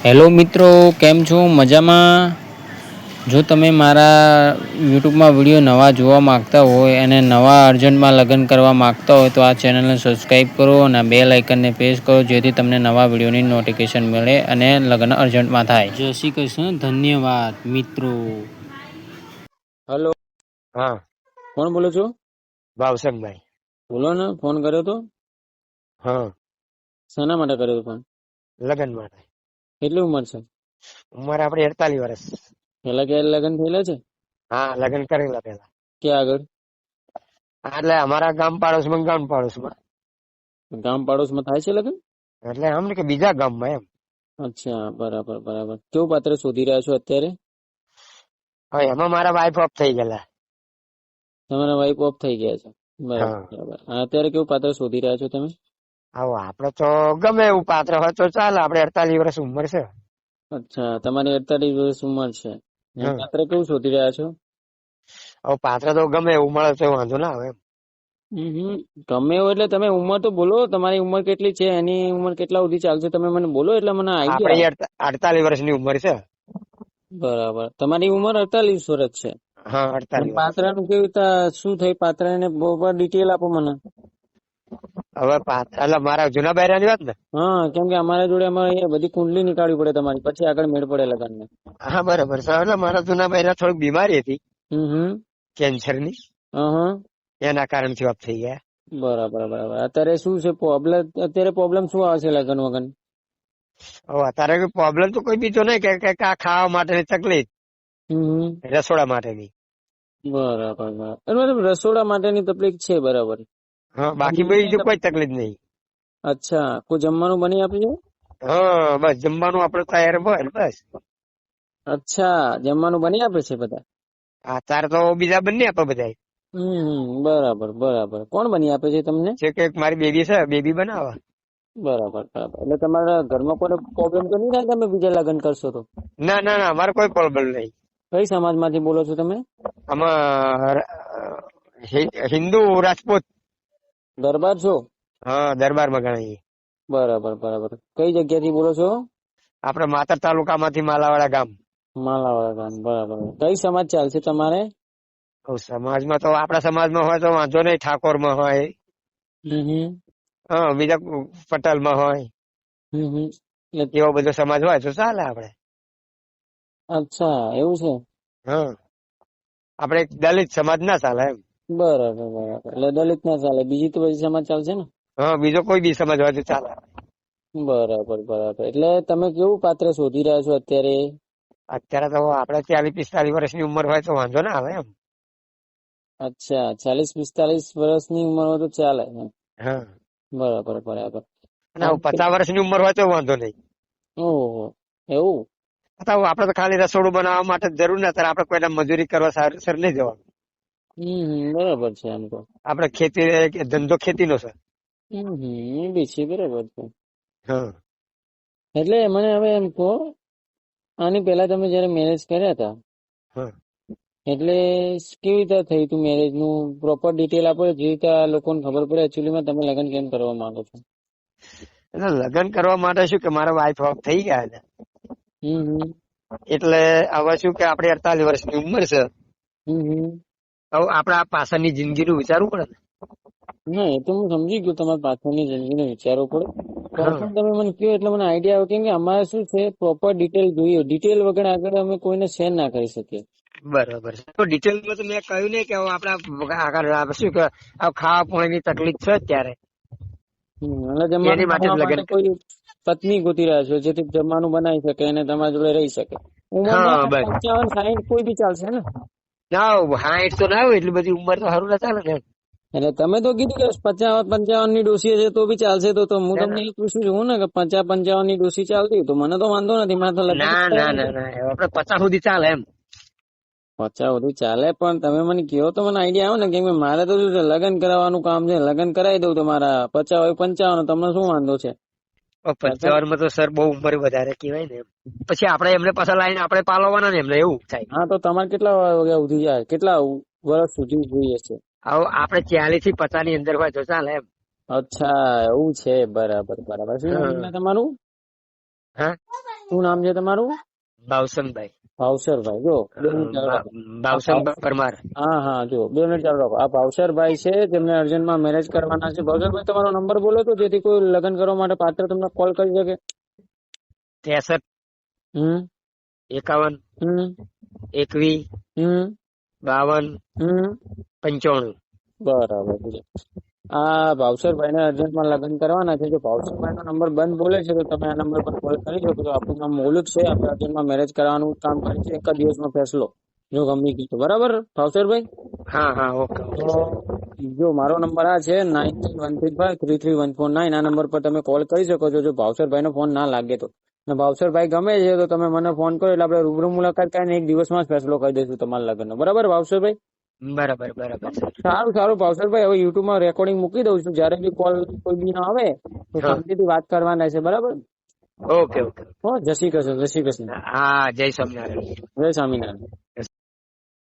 Hello મિત્રો, કેમ છો? મજામાં? જો તમે મારા યુટ્યુબમાં વિડીયો નવા જોવા માગતા હોય અને નવા અર્જન્ટમાં લગ્ન કરવા માગતા હોય તો આ ચેનલને સબસ્ક્રાઈબ કરો અને બેલ આઇકનને પ્રેસ કરો, જેથી તમને નવા વિડીયોની નોટિફિકેશન મળે અને લગ્ન અર્જન્ટમાં થાય. જય શ્રી કૃષ્ણ. ધન્યવાદ મિત્રો. હલો, હા, કોણ બોલો છો? ભાવસંગભાઈ. બોલો ને, ફોન કર્યો તો? હા, શાના માટે કર્યો તો ફોન? લગ્ન માટે. કેટલી ઉંમર છે? ઉંમર આપડે 48 વર્ષ. પેલા ક્યારે લગ્ન થયેલા છે? હા, લગ્ન કરેલા પેલા. ક્યાં આગળ? એટલે અમારા ગામ પાડોશમાં ગામ પાડોશમાં થાય છે લગ્ન? એટલે આમ ને કે બીજા ગામમાં એમ. અચ્છા, બરાબર બરાબર. કેવું પાત્ર શોધી રહ્યા છો અત્યારે? હવે એમાં મારા વાઇફ ઓફ થઈ ગયેલા. તમારા વાઈફ ઓફ થઈ ગયા છે? બરાબર હા, બરાબર. અત્યારે કેવું પાત્ર શોધી રહ્યા છો તમે? આવો આપડે તો ગમે એવું પાત્ર હોય તો ચાલે. આપડે 48 વર્ષ ઉંમર છે. અચ્છા, તમારી 48 વર્ષ ઉંમર છે. હા, પાત્ર કેવું શોધી રહ્યા છો? હવે પાત્ર તો ગમે એવું મળે તો વાંધો ના આવે એમ. ગમે એવું એટલે તમે ઉંમર તો બોલો, તમારી ઉંમર કેટલી છે, એની ઉંમર કેટલા સુધી ચાલશે, તમે મને બોલો એટલે મને આઈડિયા આવે. આપડે 48 વર્ષની ઉંમર છે. બરાબર, તમારી ઉંમર 48 વર્ષ છે. હા, 48 વર્ષ. પાત્રનું કેવી રીતે શું થઈ પાત્ર ને બરોબર ડિટેલ આપો મને. હવે એટલે મારા જૂના બૈરાની વાત ને. હા, કેમ કે અમારા જોડે અમારે અહીંયા બધી કુંડલી નીકાળવી પડે તમારી, પછી આગળ મેળ પડે લગન. હા, બરાબર છે. એટલે મારા જૂના બૈરા થોડીક બીમારી હતી, હમ. કેન્સરની. હા. એના કારણથી ઓફ થઈ ગયા. બરાબર બરાબર. અત્યારે શું છે પ્રોબ્લેમ? અત્યારે પ્રોબ્લેમ શું આવશે લગન વગન? હવે અત્યારે પ્રોબ્લેમ તો કોઈ બીજો નહીં કે આ ખાવા માટેની તકલીફ, રસોડા માટેની. બરાબર બરાબર. રસોડા માટેની તકલીફ છે, બરાબર. હા, બાકી બીજું કોઈ તકલીફ નહીં. અચ્છા, કોઈ જમવાનું બની આપે છે? હા, બસ જમવાનું આપડે તૈયાર હોય ને બસ. અચ્છા, જમવાનું બની આપે છે બધા? અત્યારે તો બીજા બંને આપે બધા. બરાબર બરાબર. કોણ બની આપે છે તમને? છે કે મારી બેબી છે, બેબી બનાવે. બરાબર બરાબર. એટલે તમારા ઘરમાં કોઈ પ્રોબ્લેમ તો નહીં થાય તમે બીજા લગ્ન કરશો તો? ના ના ના, અમારે કોઈ પ્રોબ્લેમ નહીં. કઈ સમાજમાંથી બોલો છો તમે? આમાં હિન્દુ રાજપૂત. દરબાર છો? હા, દરબારમાં ગણાય. બરાબર બરાબર. કઈ જગ્યાથી બોલો છો? આપડે માતર તાલુકામાંથી માલાવાડા ગામ. માલાવાડા ગામ, બરાબર. કઈ સમાજ ચાલશે તમારે? સમાજમાં તો આપડા સમાજમાં હોય તો વાંધો નહીં, ઠાકોરમાં હોય. હા, બીજા પટેલમાં હોય. એવો બધો સમાજ હોય તો ચાલે આપડે. અચ્છા, એવું છે. હા, આપડે દલિત સમાજ ના ચાલે એમ. બરાબર બરાબર. એટલે દલિત ના ચાલે, બીજી તો બધી સમાજ ચાલશે ને? હા, બીજો કોઈ બી સમાજ હોય તો ચાલે. બરાબર બરાબર. એટલે તમે કેવું પાત્ર શોધી રહ્યા છો અત્યારે? અત્યારે તો આપડે 40-45 વર્ષની ઉંમર હોય તો વાંધો ના આવે એમ. અચ્છા, 40-45 વર્ષની ઉંમર હોય તો ચાલે. હા, બરાબર બરાબર. અને 50 વર્ષની ઉંમર હોય તો વાંધો નહીં. ઓહો, એવું? આપડે તો ખાલી રસોડું બનાવવા માટે જરૂર નથી, આપડે કોઈના મજૂરી કરવા સર નહીં જવાનું. બરાબર છે એમ તો. આપડે ખેતી ધંધો ખેતીનો છે. એ બી છે, બરાબર છે. હા. એટલે મને હવે એમ કહો, આની પહેલા તમે જયારે મેરેજ કર્યા હતા, હા. એટલે કેવી રીતે થયું હતું મેરેજ નું? પ્રોપર ડિટેલ આપો, જે રીતે લોકોને ખબર પડે એકચ્યુઅલીમાં તમે લગ્ન કેમ કરવા માંગો છો. એટલે લગ્ન કરવા માટે શું કે મારા વાઈફ ઓફ થઈ ગયા છે. એટલે હવે શું કે આપડે 48 વર્ષની ઉંમર છે. હવે આપડે આ પાછળની જિંદગીનું વિચારવું પડે ને. ના, એ તો હું સમજી ગયું, તમારે પાછળની જિંદગીને વિચારવો પડે. હા, પણ તમે મને કહો એટલે મને આઈડિયા આવે, કેમ કે અમારે શું છે, પ્રોપર ડિટેલ જોઈએ. ડિટેલ વગર આગળ અમે કોઈને શેર ના કરી શકીએ. બરાબર છે. તો ડિટેલમાં તો મેં કહ્યું ને કે આપડા આગળ શું કે ખાવા પાણીની તકલીફ છે અત્યારે. એટલે જમવાનું એની માટે જ બનાવવા લગ્ન. માટે કોઈ પત્ની ગોતી રહ્યા છો, જેથી જમવાનું બનાવી શકે અને તમારા જોડે રહી શકે. ઉંમરમાં હા, બસ. 55-60 કોઈ બી ચાલશે ને? ના, 60 તો ના હોય, એટલી બધી ઉંમર તો સારું ના ચાલે ને. એટલે તમે તો કીધું કે 50-55 ની ડોસી છે તો બી ચાલશે, તો હું તમને એ પૂછું છું ને કે 50-55 ની ડોસી ચાલતી તો મને તો વાંધો નથી, મારે તો લગ્ન ના ના ના ના, આપડે 50 સુધી ચાલે એમ. 50 બધું ચાલે, પણ તમે મને કહો તો મને આઈડિયા આવે ને, કેમ કે મારે તો શું છે, લગ્ન કરાવવાનું કામ છે. લગ્ન કરાવી દઉં તો મારા 50 હોય 55, તમને શું વાંધો છે? 55 માં તો સર બહુ ઉંમર વધારે કહેવાય ને. પછી આપડે એમને પાછા લાઈને આપડે પાલવાના ને એમને એવું થાય. હા, તો તમારે કેટલા વાગ્યા સુધી જાય, કેટલા વર્ષ સુધી જોઈએ છે? હવે આપડે 40 થી 50 ની અંદર હોય તો ચાલે એમ. અચ્છા, એવું છે. બરાબર બરાબર. શું નામ છે તમારું? હા, શું નામ છે તમારું? ભાવસનભાઈ. ભાવસરભાઈ. જો 2 મિનિટ ચાલુ રાખો. ભાવસન પરમાર. હા હા, જો 2 મિનિટ ચાલુ રાખો. આ ભાવસરભાઈ છે, તેમને અર્જન્ટમાં મેરેજ કરવાના છે. ભાવસરભાઈ, તમારો નંબર બોલો તો, જેથી કોઈ લગ્ન કરવા માટે પાત્ર તમને કોલ કરી શકે. 63 હમ 51 હમ 21 હમ 52 હમ 95. બરાબર છે. આ ભાવસરભાઈ ને અર્જન્ટમાં લગ્ન કરવાના છે. જો ભાવસરભાઈ નો નંબર બંધ બોલે છે તો તમે આ નંબર પર કોલ કરી શકો છો. આપણું નામ મૌલિક છે. આપણે અર્જન્ટમાં મેરેજ કરવાનું કામ કરીએ છીએ. એક જ દિવસમાં ફેસલો જો ગમી ગયું તો. બરાબર ભાવસરભાઈ? હા હા, ઓકે તો ઓકે. જો મારો નંબર આ છે 9313533149. આ નંબર પર તમે કોલ કરી શકો છો જો ભાવસરભાઈ નો ફોન ના લાગે તો. અને ભાવસરભાઈ ગમે છે તો તમે મને ફોન કરો એટલે આપણે રૂબરૂ મુલાકાત કરીને એક દિવસમાં જ ફેસલો કરી દઈશું તમારા લગ્નનો. બરાબર ભાવસરભાઈ? બરાબર બરાબર. સારું સારું ભાવસરભાઈ, હવે યુટ્યુબમાં રેકોર્ડિંગ મૂકી દઉં છું. જયારે બી કોલ કોઈ બી ના આવે તો હા, શાંતિથી વાત કરવાના છે. બરાબર? Okay okay. હો, જય શ્રી કૃષ્ણ. જય શ્રી કૃષ્ણ. હા, જય સ્વામિનારાયણ. જય સ્વામિનારાયણ.